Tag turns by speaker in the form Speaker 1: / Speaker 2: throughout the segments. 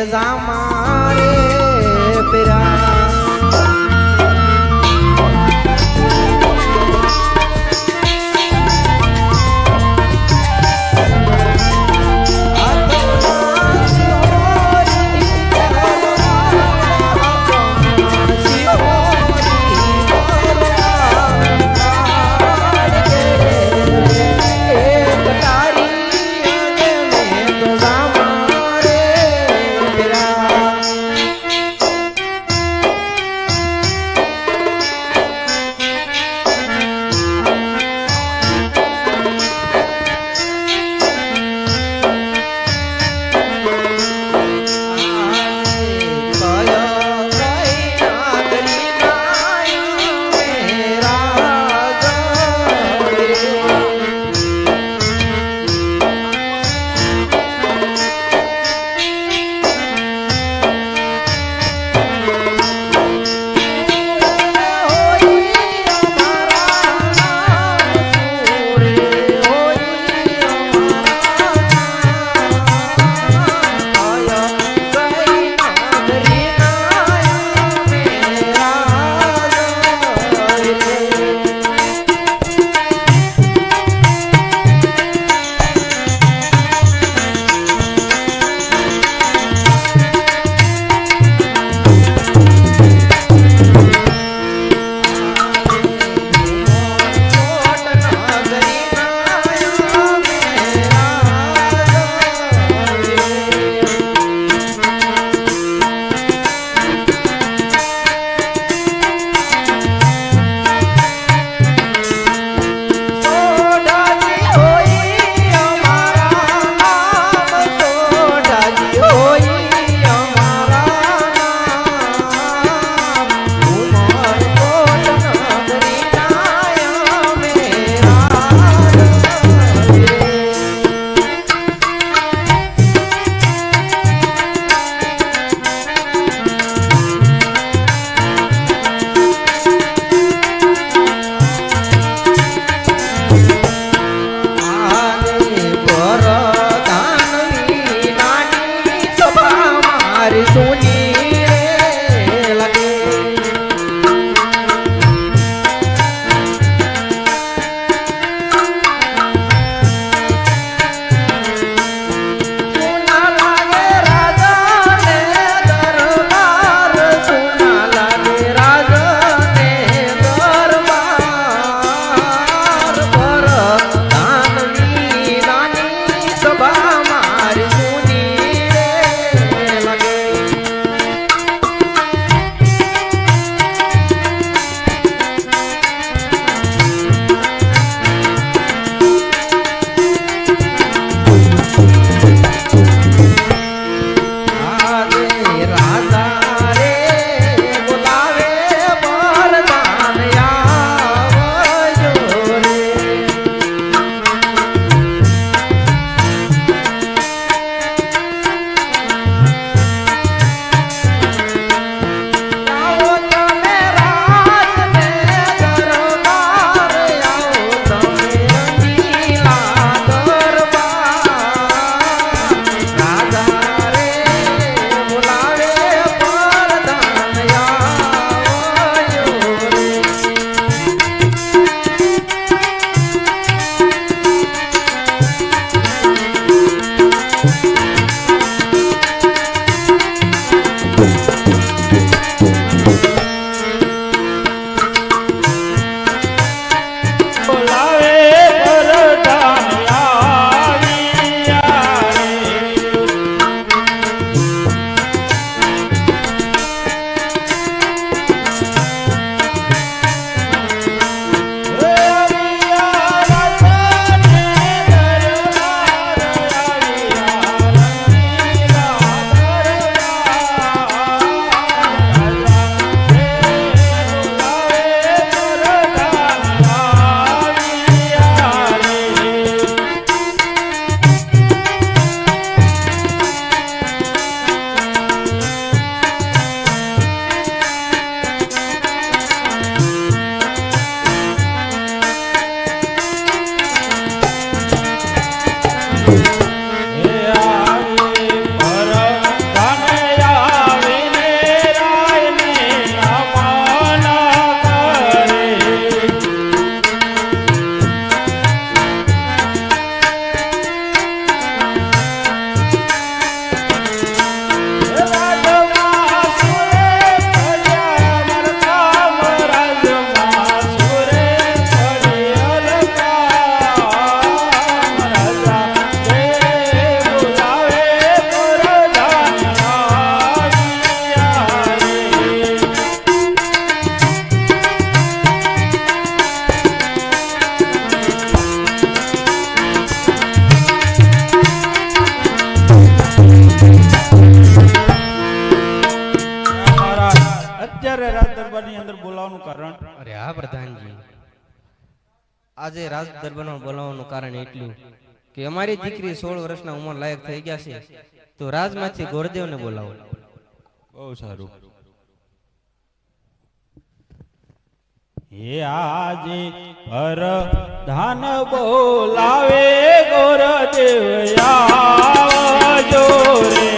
Speaker 1: जामारे पिरा
Speaker 2: બોલાવવાનું કારણ?
Speaker 1: અરે હા પ્રધાનજી, આજે રાજ દરબારમાં બોલાવવાનું કારણ એટલું કે અમારી દીકરી 16 વર્ષના ઉંમર લાયક થઈ ગયા છે, તો રાજમાંથી ગોરદેવને બોલાવો.
Speaker 2: બહુ સારું. હે આજે પ્રધાન બોલાવે ગોરદેવ આવજો રે.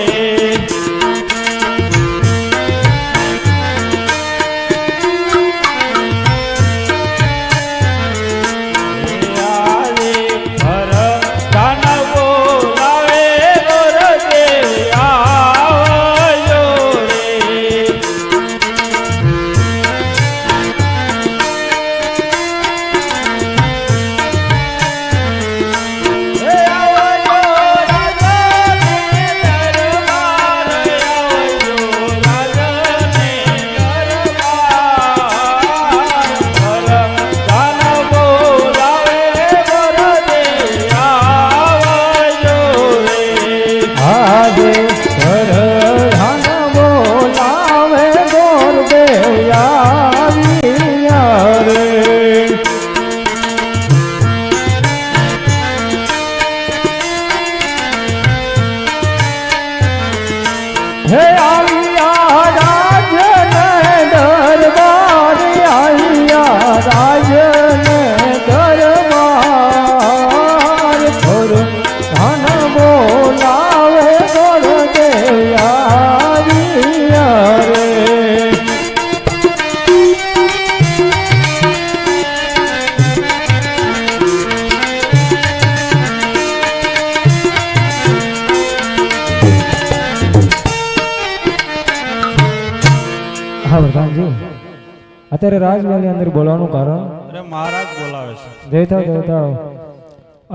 Speaker 3: અત્યારે રાજમહેલની અંદર બોલવાનું કારણ?
Speaker 2: અરે મહારાજ બોલાવે છે.
Speaker 3: દેવતા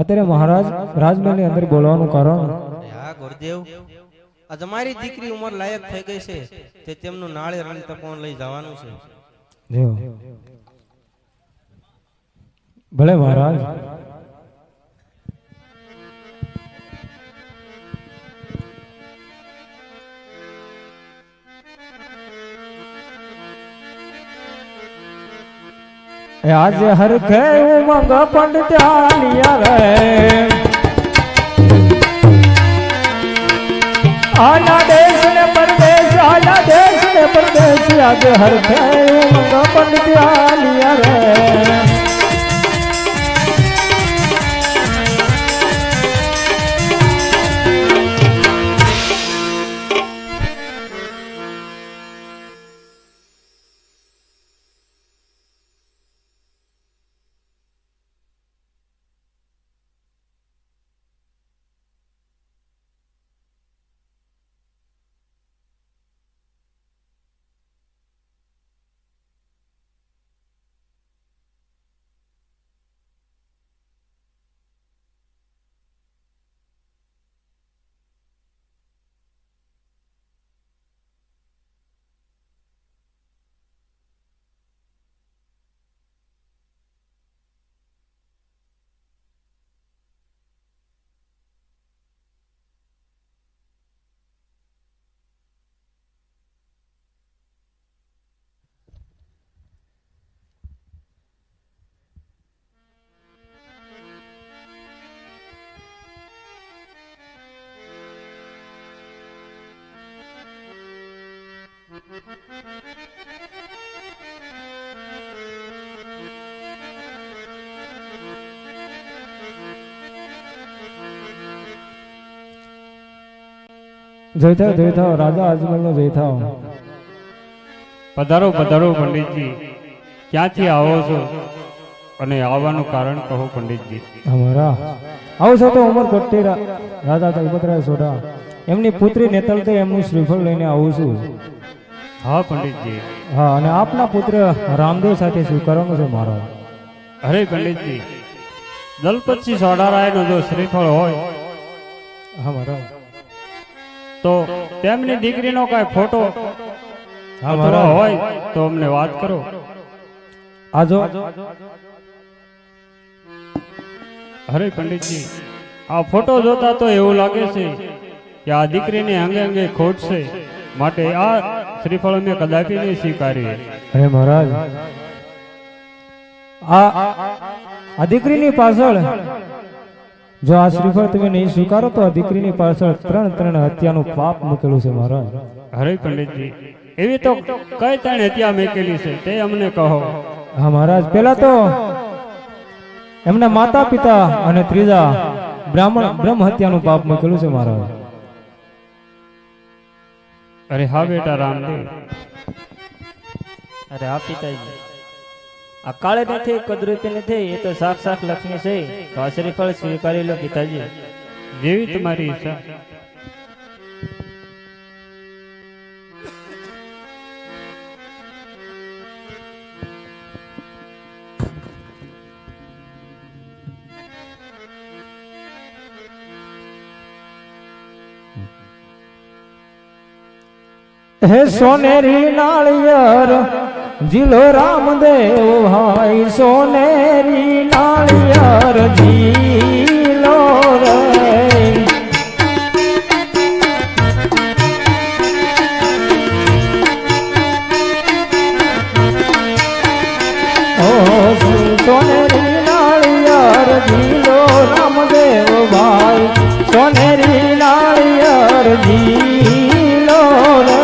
Speaker 3: અત્યારે મહારાજ રાજમહેલની અંદર બોલવાનું કારણ?
Speaker 1: હા ગોરદેવ, આ તમારી દીકરી ઉંમર લાયક થઈ ગઈ છે, તે તેમનું નાળે રણ તપોવન લઈ જવાનું છે.
Speaker 3: જો ભલે મહારાજ. આજે હરખે ઉમંગ પંડિત્યાલિયા રે, આલા દેશ ને પરદેશ, આલા દેશ ને પરદેશ, આજે હરખે ઉમંગ પંડિત્યાલિયા રે. જય થાવ રાજા અજમલનો જય થાવ.
Speaker 4: પધારો પધારો પંડિતજી, ક્યાંથી આવો છો અને આવવાનું કારણ કહો પંડિતજી.
Speaker 3: અમારા આવો છો તો ઉમરકોટથી રાજા તલપતરાય સોઢા એમની પુત્રી નેતલતે એમનું શ્રીફળ લઈને આવું છું.
Speaker 4: હા પંડિતજી.
Speaker 3: હા, અને આપના પુત્ર રામદેવ સાથે સ્વીકારવાનું છે મહારાજ.
Speaker 4: અરે પંડિતજી, દલપતસિંહ સોઢારાયનો જો શ્રીફળ હોય
Speaker 3: હા મહારાજ,
Speaker 4: તો તેમની દીકરીનો કાંઈ ફોટો હોય તો અમને વાત કરો.
Speaker 3: આજો
Speaker 4: અરે પંડિતજી, આ ફોટો જોતા તો એવું લાગે છે કે આ દીકરીને અંગે અંગે ખોટ છે, માટે આ શ્રીફળ અમે કદાપી નહીં સ્વીકારીએ.
Speaker 3: અરે મહારાજ, આ દીકરીની પાછળ જો આ શ્રીફળ તમે નહીં સ્વીકારો તો આ દીકરીની પાછળ 3 હત્યાનું પાપ મૂકેલું છે મહારાજ.
Speaker 4: હરે પંડિતજી, એવી તો કઈ ત્રણ હત્યા મેકેલી છે તે અમને કહો.
Speaker 3: હા મહારાજ, પેલા તો એમના માતા પિતા અને ત્રીજા બ્રહ્મ હત્યાનું પાપ મૂકેલું છે મહારાજ.
Speaker 4: અરે હા બેટા રામદેવ.
Speaker 5: અરે હા પિતાજી, આ કાળે નથી કદરૂપી નથી, એ તો સાક્ષાત લક્ષ્મી છે. તો આ શ્રીફળ સ્વીકારી લો પિતાજી.
Speaker 4: જેવી તમારી ઈચ્છા.
Speaker 3: હે સોનેરી નાળિયેર જીલો રામદેવ ભાઈ, સોનેરી નાળિયેર જીલો રે. ઓ સોનેરી નાળિયેર જીલો રામદેવ ભાઈ, સોનેરી નાળિયેર જીલો રે.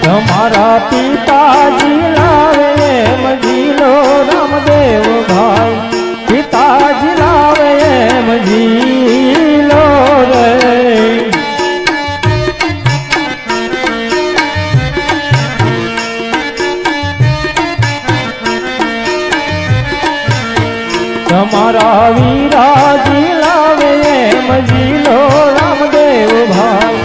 Speaker 3: તમારા પિતાજી લાવે એમ જીલો રામદેવ ભાઈ, પિતાજી લાવે એમ જીલો રે. તમારા વીરાજી લાવે એમ જીલો રામદેવ ભાઈ,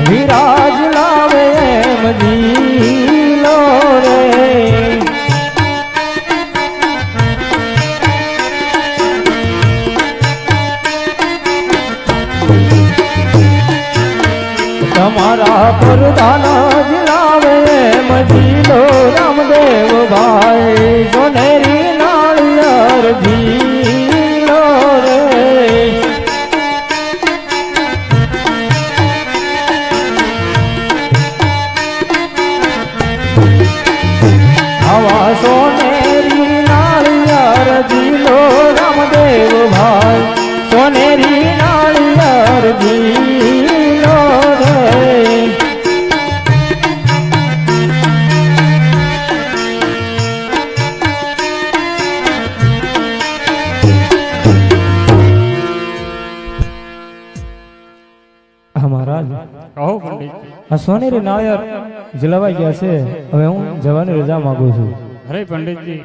Speaker 3: વિરાજ લાવે એમ જીલો રે. તમારા પ્રધાન લાવે એમ જીલો રામદેવ ભાઈ, સોનેરી નાળિયેર જીલો રે. આવા સોનેરી નાળિયેર જીલો રામદેવ ભાઈ, સોનેરી નાળિયેર જીલો રે. મહારાજ,
Speaker 4: કહો પંડિતજી.
Speaker 3: આ સોનેરી નાળિયેર જલાવાઈ ગયા છે, હવે હું જવાની રજા માંગુ છું.
Speaker 4: હરે પંડિતજી,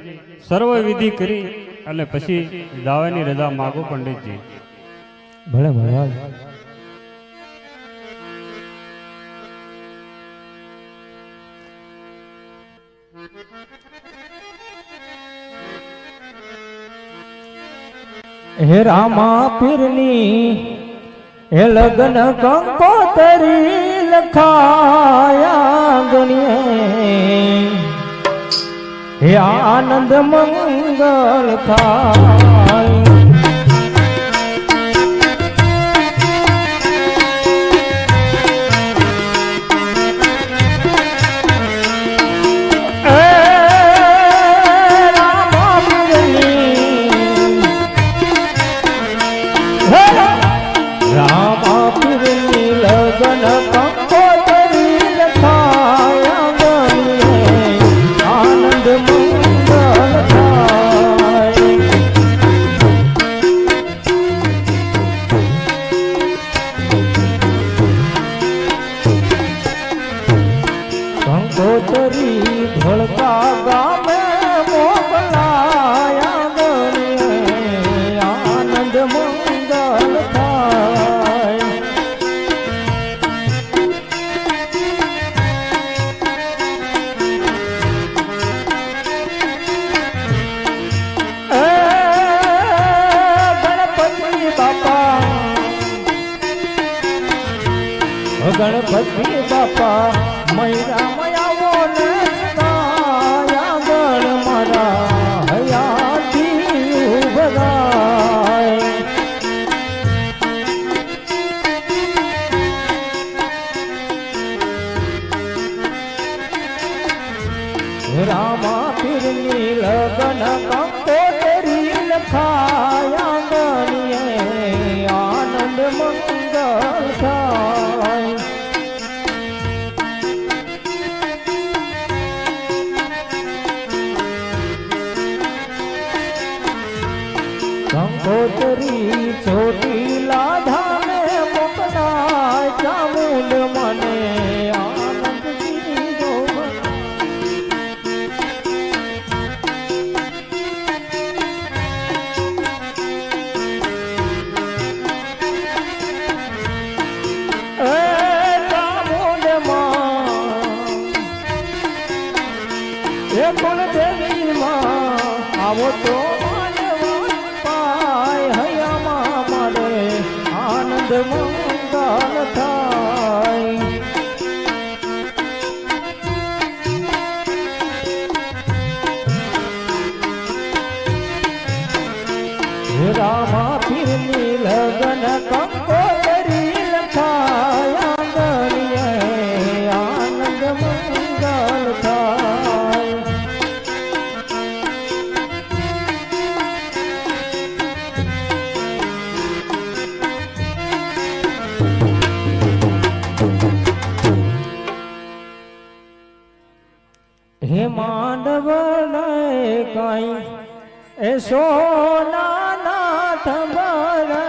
Speaker 4: સર્વ વિધિ કરી અને પછી દાવાની રજા માગો પંડિતજી.
Speaker 3: ભલે મહારાજ. હે રામા પીરની હે લગ્ન કંકોતરી લખાયા ગણીએ, હે આનંદ મંગલ થાય. ગણપતિ બાપા મૈરા મયાવો ને ગાયા ગણ મારા હયાતી રામા પીરની લગન કંકોતરી લખાયા ગણીએ આનંદ મંગળ થાય. કંકોતરી ચોટીલા ધામે મોકલાય ચામુંડ મને આનંદજી ગોવન. એ ચામુંડમાં એ કુળદેવીમાં આવો તો આનંદ મંગલ થાય. રામા પીરની લગન કંકોતરી લખાયા ગણીએ આનંદ મંગલ થાય. હે માંડવ કાઈ એ સોના નાથ ભરે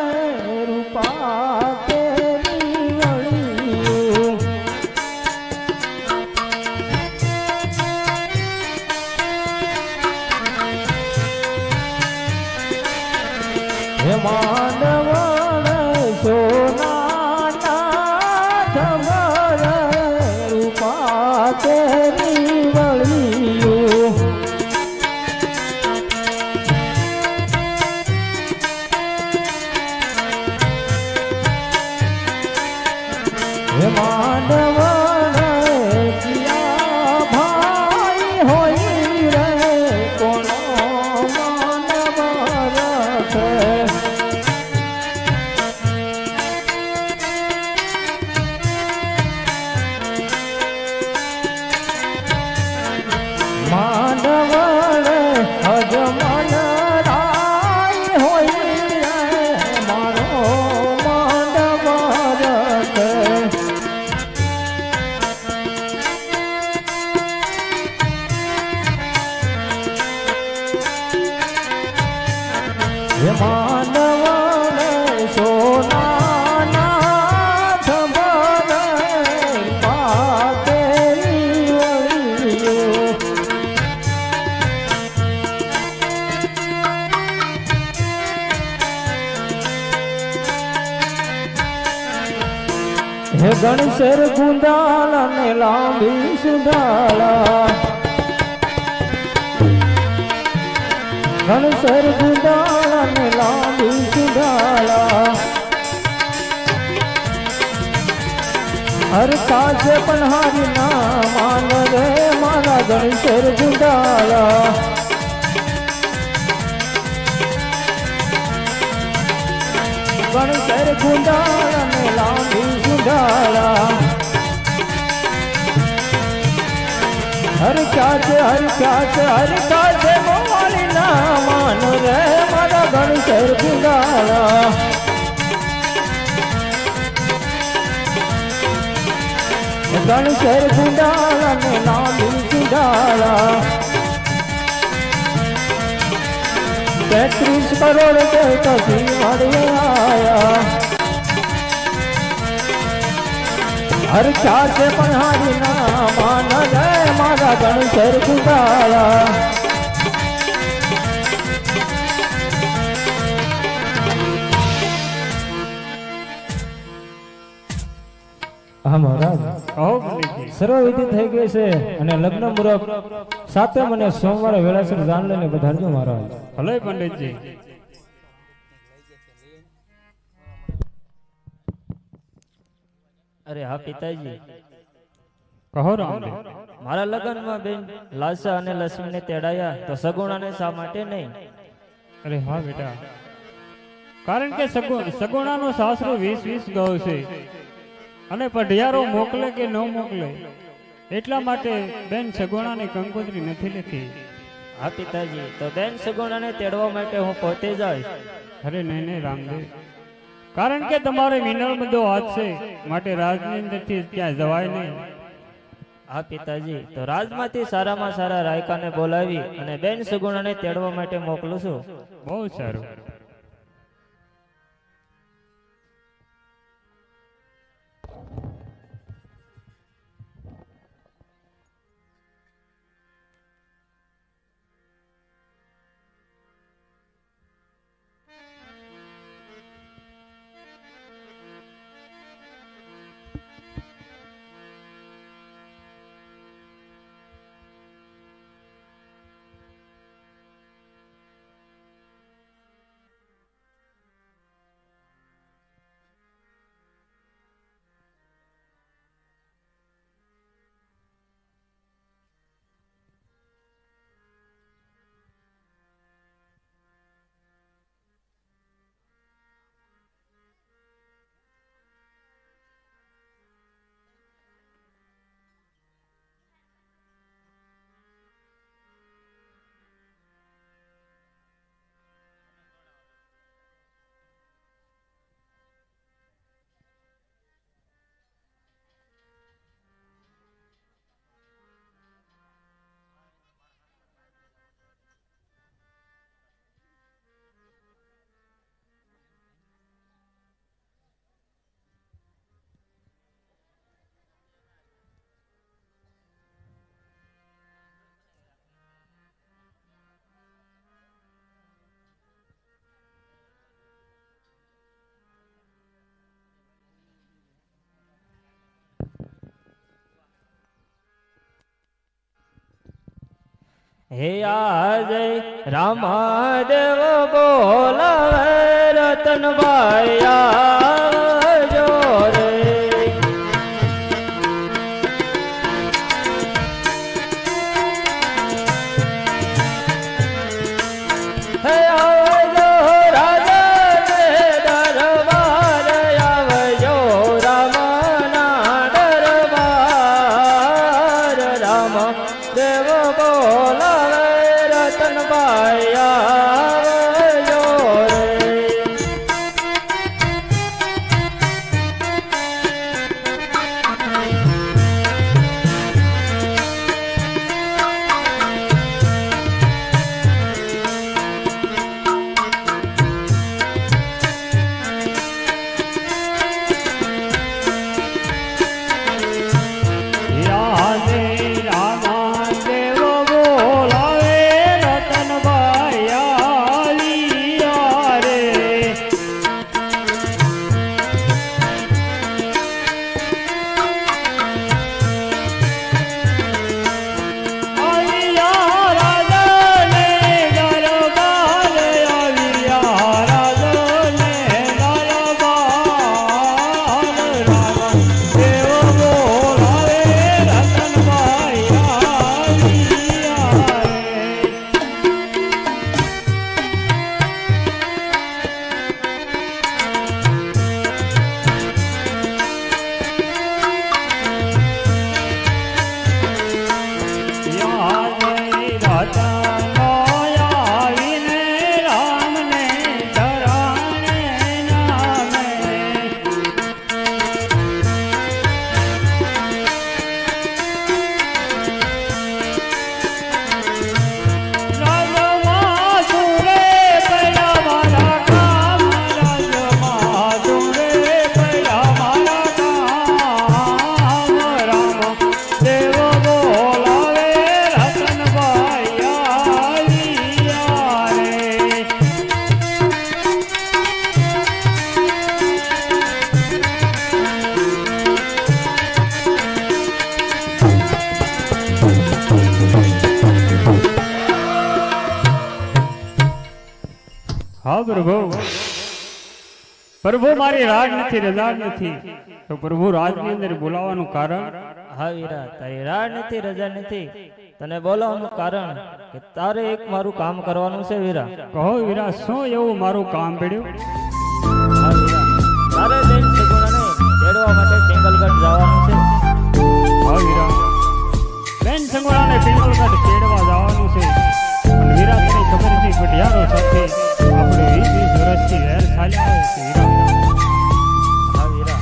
Speaker 3: રૂપા તેરી અળિયું. હે માંડવ સોના નાથ ભરે રૂપા તેરી વળિયું. હે માંડવ કિયા ભાઈ હોય રે કોનો માનવ રખે. માંડવ અજમન રાય હોય રે મારો માંડવ રખે. હે માંડવ સોના નાથ ભરે પાતેરી વળિયું. હે ગણશેર ગુંદાલા ને લાંબી સુધાલા. ગણશેર ગુંદાલા ને લાંબી સુધાલા. હરતા છે પન્હારી ના માન રે મારા ગણશેર ગુંદાલા. ગણશેર ગુંદાલા ને લાંબી સુધાલા. હર ક્યાં છે મોવાલી ના માન રે મારા ગણશેર ગુંદાલા. ગણશેર ગુંડાલા ને લાંબી સુધાલા. 33 કરોડ કે કસી મળે આયા. હર ચાર છે પન્હારી ના માન રે મારા ગણશેર ગુંડાલા. હા મહારાજ સર્વ વિધિ થઈ ગઈ છે અને લગ્ન મુહૂર્ત 7 અને સોમવારે વેળાસર જાન લઈને પધારજો મહારાજ.
Speaker 4: ભલે પંડિતજી.
Speaker 5: અરે હા પિતાજી,
Speaker 4: કહો રામદેવ.
Speaker 5: મારા લગ્નમાં બેન લાસા અને લક્ષ્મીને તેડાયા તો સગુણાને શા માટે નહીં?
Speaker 4: અરે હા બેટા, કારણ કે સગુણાનો સાસરો 20 ગયો છે અને પઢિયારો મોકલે કે ન મોકલે એટલા માટે બેન સગુણાની કંકોત્રી નથી લખી.
Speaker 5: હા પિતાજી, તો બેન સગુણાને તેડવા માટે હું પોતે જઈશ.
Speaker 4: અરે નહીં નહીં રામદેવ, કારણ કે તમારે વિનળ બધો હાથ છે, માટે રાજની અંદરથી ક્યાં જવાય નહીં.
Speaker 5: હા પિતાજી, તો રાજમાંથી સારામાં સારા રાયકાને બોલાવી અને બેન સગુણાને તેડવા માટે મોકલું છું.
Speaker 4: બહુ સારું.
Speaker 5: હે આજે રામાદેવ બોલાવે રતનભાઈ આવજો રે. હે આવજો રાજાને દરબાર આવજો રામના દરબાર. રામ દેવ બોલાવે રતનભાઈ આવજો રે.
Speaker 4: યાદે રામાદેવ બોલાવે રતનભાઈ આલિયા રે. આલિયા રાજાને દરબાર, આલિયા રાજાને દરબાર. રામદેવ બોલાવે રતનભાઈ આલિયા રે. યાદે રાજાનો આવીને રામને ધરાણે નામે. રાજમાં સુરે પડ્યા મારા કામ, રાજમાં સુરે પડ્યા મારા કામ. રામ દેવ બોલાવે રતનભાઈ આલિયા રે. હા પ્રભુ, પ્રભુ મારી રાજ નથી, રજા નથી, તો પ્રભુ રાજની અંદર બોલાવાનું કારણ?
Speaker 5: હા વીરા, તારી રાહ નથી, રજા નથી, તને બોલાવવાનું કારણ કે તારે એક મારું કામ કરવાનું છે વીરા.
Speaker 4: કહો વીરા, શું એવું મારું કામ પડ્યું?
Speaker 5: હા વીરા, તારે બેન સગુણાને તેડવા માટે સિંગલગઢ જવાનું છે.
Speaker 4: હા વીરા, બેન સંગોળાને પિંગલગઢ તેડવા જવાનું છે અને વીરા તને ખબર છે ગઢિયારો સાથે આપણે 20 વર્ષથી વેર ચાલ્યા હોય છે વીરા.
Speaker 5: હા વીરા,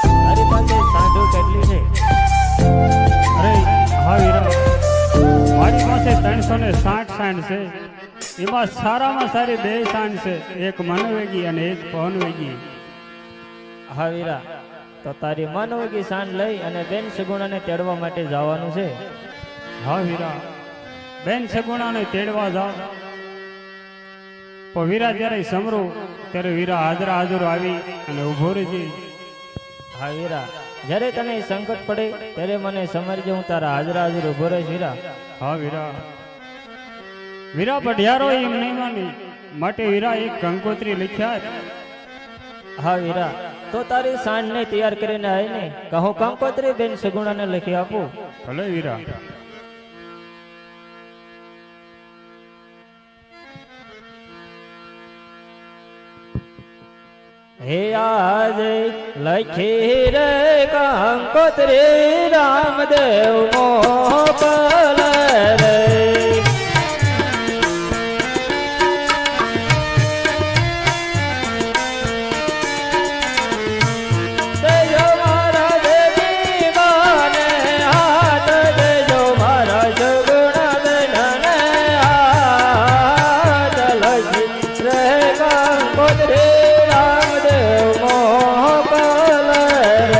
Speaker 5: તારી પાસે સાંઢો કેટલી છે?
Speaker 4: અરે હા વીરા, મારી પાસે 360 સાંઢ છે. એમાં સારામાં સારી 2 સાંઢ છે, એક મનવેગી અને એક પવનવેગી.
Speaker 5: હા વીરા, તો તારી મનોગી સાંઢ લઈ અને બેન સગુણાને તેડવા માટે જવાનું છે.
Speaker 4: હા વીરા, બેન સગુણાને તેડવા જાવ. પણ વીરા જ્યારે સમરું ત્યારે વીરા હાજરા હાજર આવી અને ઊભો રહેજે.
Speaker 5: હા વીરા, જ્યારે તને સંકટ પડે ત્યારે મને સમરજે, હું તારા હાજરા હાજર ઊભો રહીશ વીરા.
Speaker 4: હા વીરા, વીરા પઢિયારો એમ નહીં માની માટે વીરા એક કંકોત્રી લખ્યા.
Speaker 5: હા વીરા, તો તારી સાંઢને તૈયાર કરીને આવીને કહો કંકોત્રી બેન સગુણાને લખી આપું.
Speaker 4: ભલે વીરા.
Speaker 5: હે આજે લખી રે કંકોત્રી રામદેવ મોકલ રે. દેજો મારા દેવી બાને હાથ, દેજો મારા સગુણા બેનને હાથ, લખી રે કંકોત્રી રામદેવ મોકલ રે.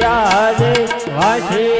Speaker 5: આજે વાસી